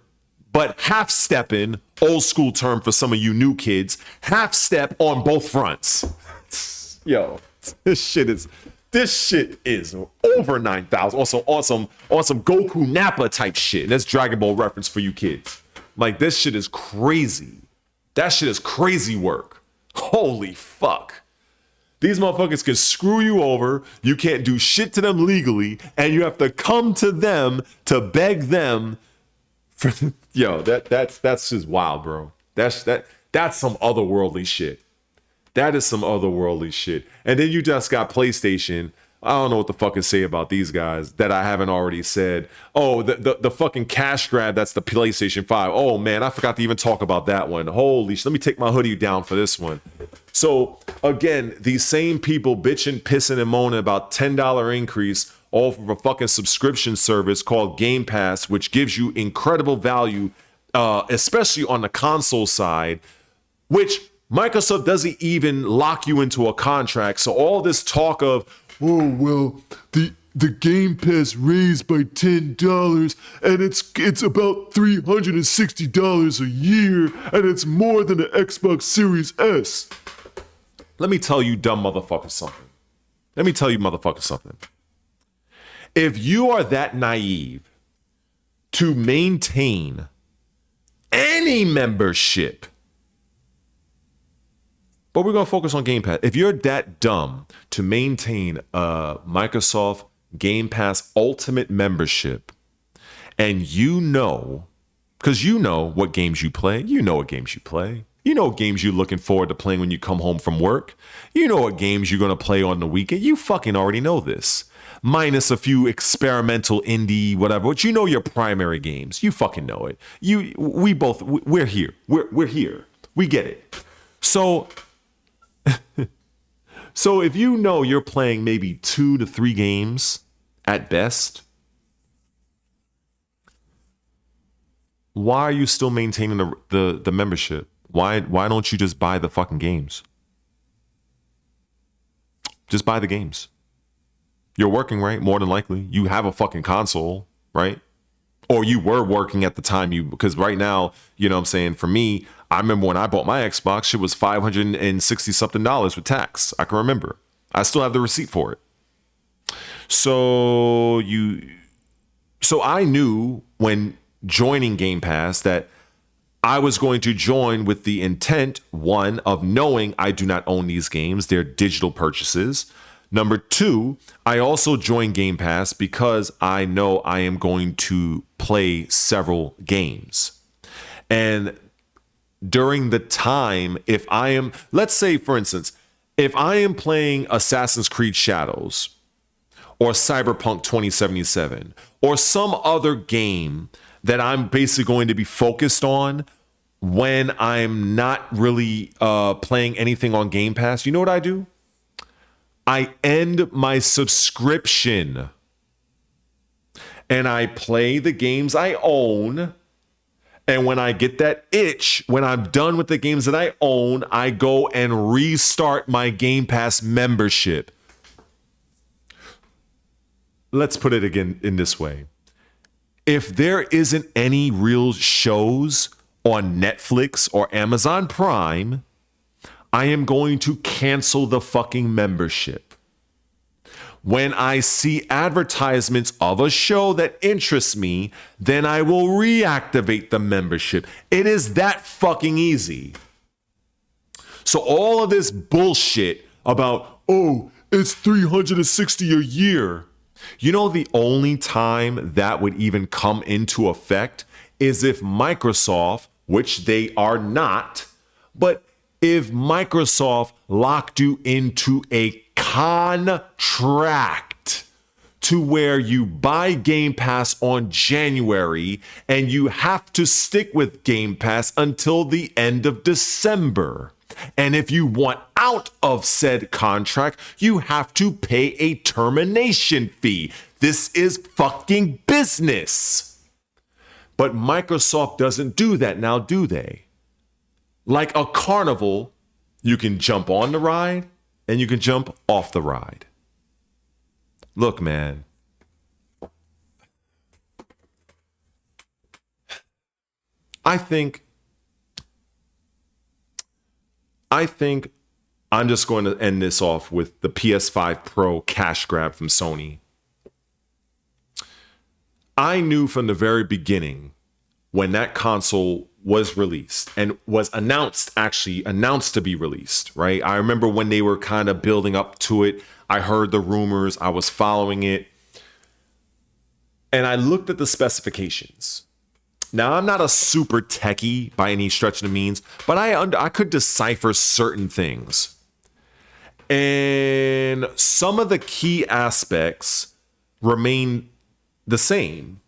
but half-stepping, old school term for some of you new kids, half-step on both fronts. Yo, this shit is over 9,000. On some Goku Nappa type shit. That's Dragon Ball reference for you kids. Like, this shit is crazy. That shit is crazy work. Holy fuck. These motherfuckers can screw you over. You can't do shit to them legally, and you have to come to them to beg them for yo, that's just wild, bro. That's some otherworldly shit. That is some otherworldly shit. And then you just got PlayStation. I don't know what the fuck to say about these guys that I haven't already said. Oh, the fucking cash grab, that's the PlayStation 5. Oh, man, I forgot to even talk about that one. Holy shit, let me take my hoodie down for this one. So, again, these same people bitching, pissing, and moaning about $10 increase off of a fucking subscription service called Game Pass, which gives you incredible value, especially on the console side, which Microsoft doesn't even lock you into a contract. So all this talk of, oh, well, the Game Pass raised by $10 and it's about $360 a year and it's more than an Xbox Series S. Let me tell you dumb motherfuckers something. Let me tell you motherfuckers something. If you are that naive to maintain any membership, but we're going to focus on Game Pass. If you're that dumb to maintain a Microsoft Game Pass Ultimate membership, and you know, because you know what games you play, you know what games you play. You know what games you're looking forward to playing when you come home from work. You know what games you're going to play on the weekend. You fucking already know this. Minus a few experimental indie, whatever. But you know your primary games. You fucking know it. We're here. We're here. We get it. So if you know you're playing maybe 2 to 3 games at best, why are you still maintaining the membership? Why don't you just buy the fucking games? Just buy the games. You're working, right? More than likely. You have a fucking console, right? Or you were working at the time because right now, you know what I'm saying? For me, I remember when I bought my Xbox, it was $560 something with tax. I can remember. I still have the receipt for it. So I knew when joining Game Pass that I was going to join with the intent, one, of knowing I do not own these games. They're digital purchases. Number 2, I also joined Game Pass because I know I am going to play several games. And during the time, if I am, let's say, for instance, if I am playing Assassin's Creed Shadows or Cyberpunk 2077 or some other game that I'm basically going to be focused on when I'm not really playing anything on Game Pass, you know what I do? I end my subscription and I play the games I own. And when I get that itch, when I'm done with the games that I own, I go and restart my Game Pass membership. Let's put it again in this way. If there isn't any real shows on Netflix or Amazon Prime, I am going to cancel the fucking membership. When I see advertisements of a show that interests me, then I will reactivate the membership. It is that fucking easy. So all of this bullshit about, oh, it's $360 a year. You know, the only time that would even come into effect is if Microsoft, which they are not, but if Microsoft locked you into a contract to where you buy Game Pass on January and you have to stick with Game Pass until the end of December. And if you want out of said contract, you have to pay a termination fee. This is fucking business. But Microsoft doesn't do that now, do they? Like a carnival, you can jump on the ride and you can jump off the ride. Look, man. I think I'm just going to end this off with the PS5 Pro cash grab from Sony. I knew from the very beginning when that console was released and was announced to be released, right? I remember when they were kind of building up to it. I heard the rumors. I was following it. And I looked at the specifications. Now, I'm not a super techie by any stretch of the means, but I could decipher certain things. And some of the key aspects remain the same.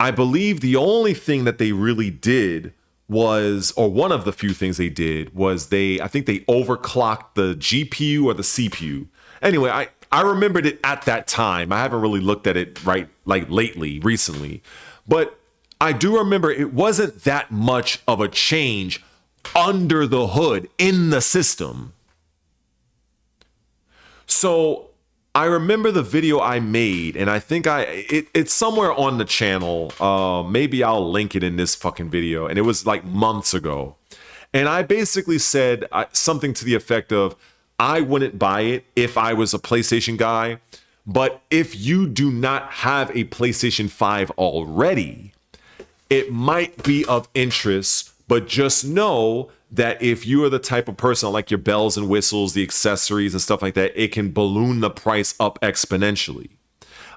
I believe the only thing that they really did was, or one of the few things they did was I think they overclocked the GPU or the CPU. Anyway, I remembered it at that time. I haven't really looked at it recently. But I do remember it wasn't that much of a change under the hood in the system. So I remember the video I made, and I think it's somewhere on the channel. Maybe I'll link it in this fucking video. And it was like months ago. And I basically said something to the effect of, I wouldn't buy it if I was a PlayStation guy. But if you do not have a PlayStation 5 already, it might be of interest, but just know that if you are the type of person like your bells and whistles, the accessories and stuff like that, it can balloon the price up exponentially.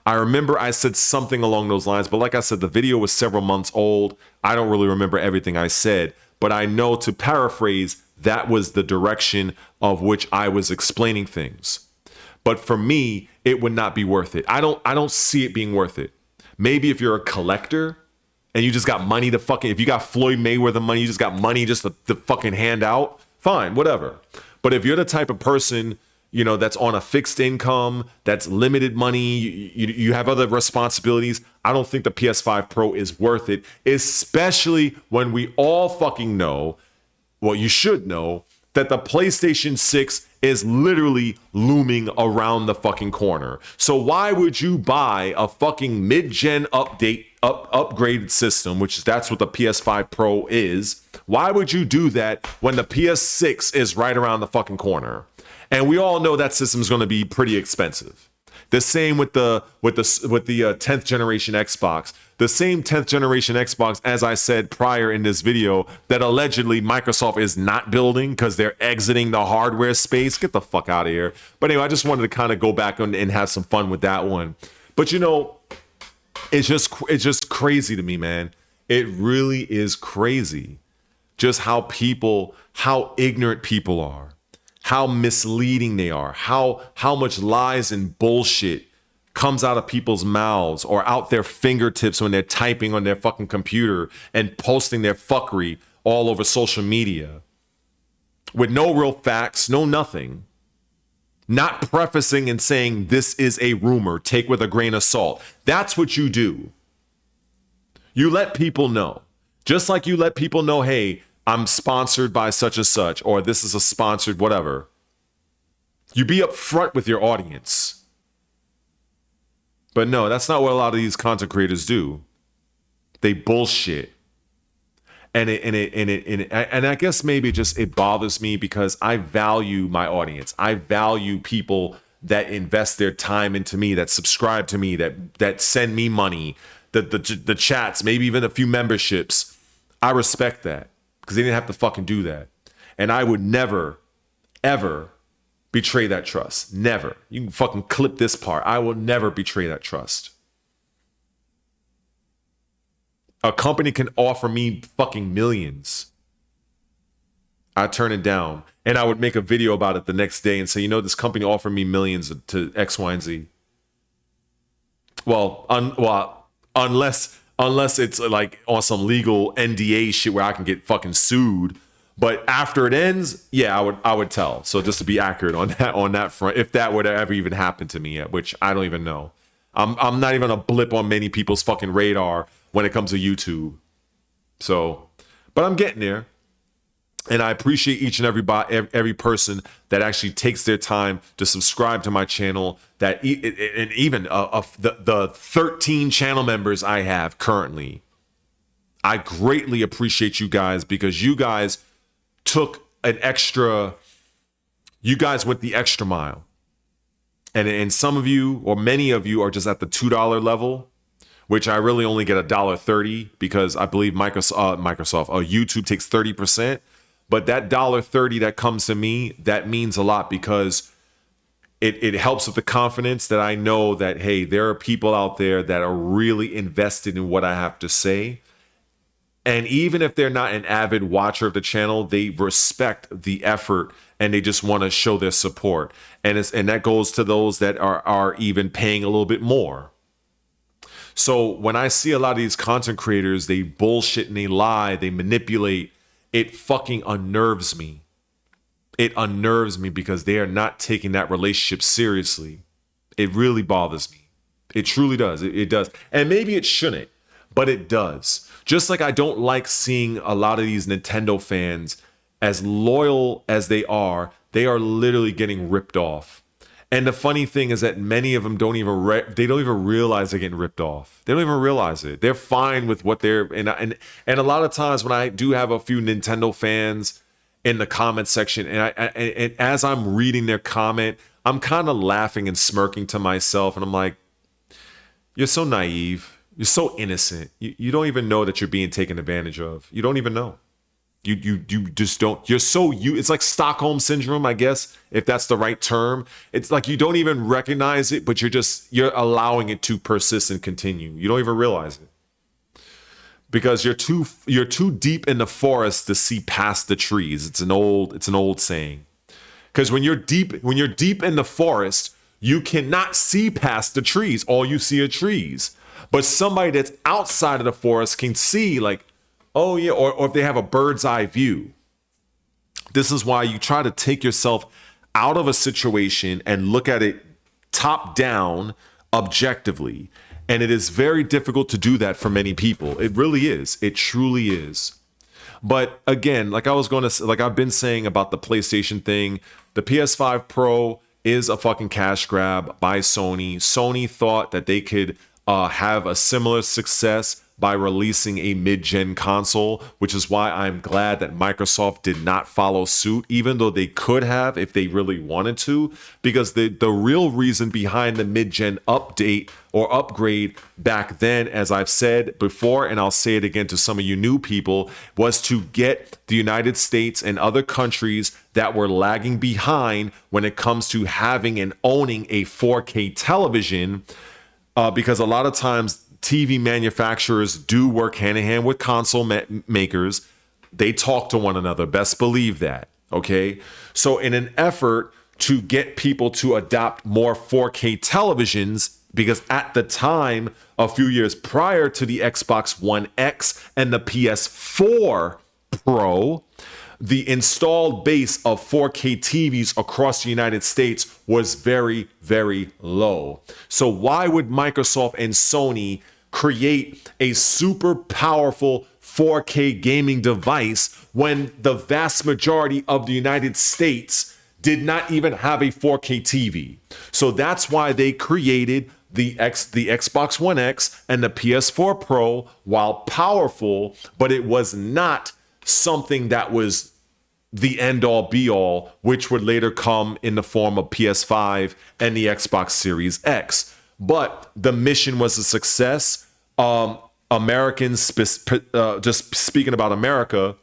I remember I said something along those lines, but like I said, the video was several months old. I don't really remember everything I said, but I know, to paraphrase, that was the direction of which I was explaining things. But for me, it would not be worth it. I don't see it being worth it. Maybe if you're a collector and you just got money to fucking, if you got Floyd Mayweather money, you just got money just to fucking hand out, fine, whatever. But if you're the type of person, you know, that's on a fixed income, that's limited money, you have other responsibilities, I don't think the PS5 Pro is worth it, especially when we all fucking know, well, you should know, that the PlayStation 6 is literally looming around the fucking corner. So why would you buy a fucking mid-gen upgraded system, which that's what the PS5 Pro is? Why would you do that when the PS6 is right around the fucking corner? And we all know that system is going to be pretty expensive. The same with the 10th generation Xbox. The same 10th generation Xbox, as I said prior in this video, that allegedly Microsoft is not building because they're exiting the hardware space. Get the fuck out of here. But anyway, I just wanted to kind of go back and have some fun with that one. But you know, it's just crazy to me, man. It really is crazy just how ignorant people are, how misleading they are, how much lies and bullshit comes out of people's mouths or out their fingertips when they're typing on their fucking computer and posting their fuckery all over social media with no real facts, no nothing. Not prefacing and saying this is a rumor, take with a grain of salt. That's what you do. You let people know. Just like you let people know, hey, I'm sponsored by such and such, or this is a sponsored whatever. You be upfront with your audience. But no, that's not what a lot of these content creators do. They bullshit. And I guess maybe just it bothers me because I value my audience. I value people that invest their time into me, that subscribe to me, that send me money, the chats, maybe even a few memberships. I respect that because they didn't have to fucking do that. And I would never, ever betray that trust. Never. You can fucking clip this part. I will never betray that trust. A company can offer me fucking millions. I turn it down. And I would make a video about it the next day and say, you know, this company offered me millions to X, Y, and Z. Well, unless it's like on some legal NDA shit where I can get fucking sued. But after it ends, yeah, I would tell. So just to be accurate on that front, if that would ever even happen to me yet, which I don't even know. I'm not even a blip on many people's fucking radar when it comes to YouTube. So, but I'm getting there. And I appreciate each and every person that actually takes their time to subscribe to my channel. And even the 13 channel members I have currently. I greatly appreciate you guys because you guys went the extra mile. And some of you, or many of you, are just at the $2 level, which I really only get $1.30 because I believe YouTube takes 30%. But that $1.30 that comes to me, that means a lot because it helps with the confidence that I know that, hey, there are people out there that are really invested in what I have to say. And even if they're not an avid watcher of the channel, they respect the effort and they just want to show their support. And that goes to those that are even paying a little bit more. So when I see a lot of these content creators, they bullshit and they lie, they manipulate, it fucking unnerves me. It unnerves me because they are not taking that relationship seriously. It really bothers me. It truly does. It does. And maybe it shouldn't, but it does. Just like I don't like seeing a lot of these Nintendo fans, as loyal as they are literally getting ripped off. And the funny thing is that many of them don't even realize they're getting ripped off. They don't even realize it. They're fine with what they're and a lot of times when I do have a few Nintendo fans in the comment section, and as I'm reading their comment, I'm kind of laughing and smirking to myself, and I'm like, "You're so naive. You're so innocent. You don't even know that you're being taken advantage of. You don't even know." You just don't. It's like Stockholm syndrome, I guess, if that's the right term. It's like you don't even recognize it, but you're allowing it to persist and continue. You don't even realize it because you're too deep in the forest to see past the trees. It's an old saying. Because when you're deep in the forest, you cannot see past the trees. All you see are trees. But somebody that's outside of the forest can see, like, oh yeah, or if they have a bird's eye view. This is why you try to take yourself out of a situation and look at it top down objectively. And it is very difficult to do that for many people. It really is. It truly is. But again, like I've been saying about the PlayStation thing, the PS5 Pro is a fucking cash grab by Sony. Sony thought that they could have a similar success by releasing a mid-gen console, which is why I'm glad that Microsoft did not follow suit, even though they could have if they really wanted to, because the real reason behind the mid-gen update or upgrade back then, as I've said before, and I'll say it again to some of you new people, was to get the United States and other countries that were lagging behind when it comes to having and owning a 4K television, because a lot of times TV manufacturers do work hand in hand with console makers. They talk to one another. Best believe that. Okay. So in an effort to get people to adopt more 4K televisions, because at the time, a few years prior to the Xbox One X and the PS4 Pro, the installed base of 4K TVs across the United States was very, very low. So why would Microsoft and Sony create a super powerful 4K gaming device when the vast majority of the United States did not even have a 4K TV? So that's why they created the Xbox One X and the PS4 Pro, while powerful, but it was not something that was the end all be all, which would later come in the form of PS5 and the Xbox Series X. But the mission was a success. Americans, just speaking about America,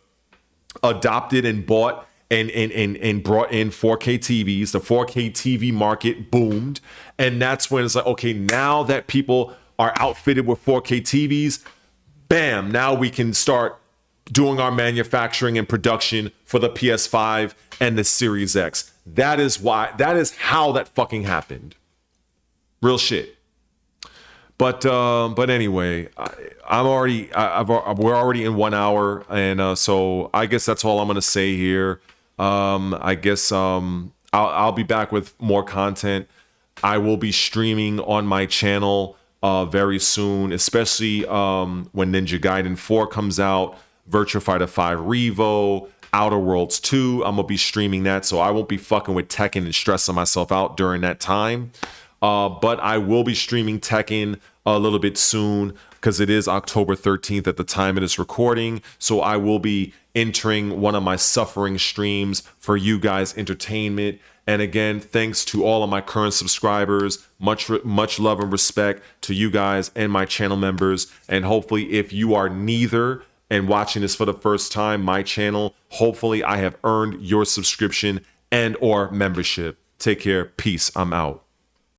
adopted and bought and brought in 4K TVs. The 4K TV market boomed. And that's when it's like, okay, now that people are outfitted with 4K TVs, bam, now we can start doing our manufacturing and production for the PS5 and the Series X. That is how that fucking happened. Real shit. But anyway, we're already in 1 hour, and so I guess that's all I'm gonna say here. I guess I'll be back with more content. I will be streaming on my channel very soon, especially when Ninja Gaiden 4 comes out, Virtua Fighter 5 Revo, Outer Worlds 2. I'm gonna be streaming that, so I won't be fucking with Tekken and stressing myself out during that time. But I will be streaming Tekken a little bit soon because it is October 13th at the time of this recording. So I will be entering one of my suffering streams for you guys' entertainment. And again, thanks to all of my current subscribers. Much love and respect to you guys and my channel members. And hopefully, if you are neither and watching this for the first time, my channel, hopefully I have earned your subscription and or membership. Take care. Peace. I'm out.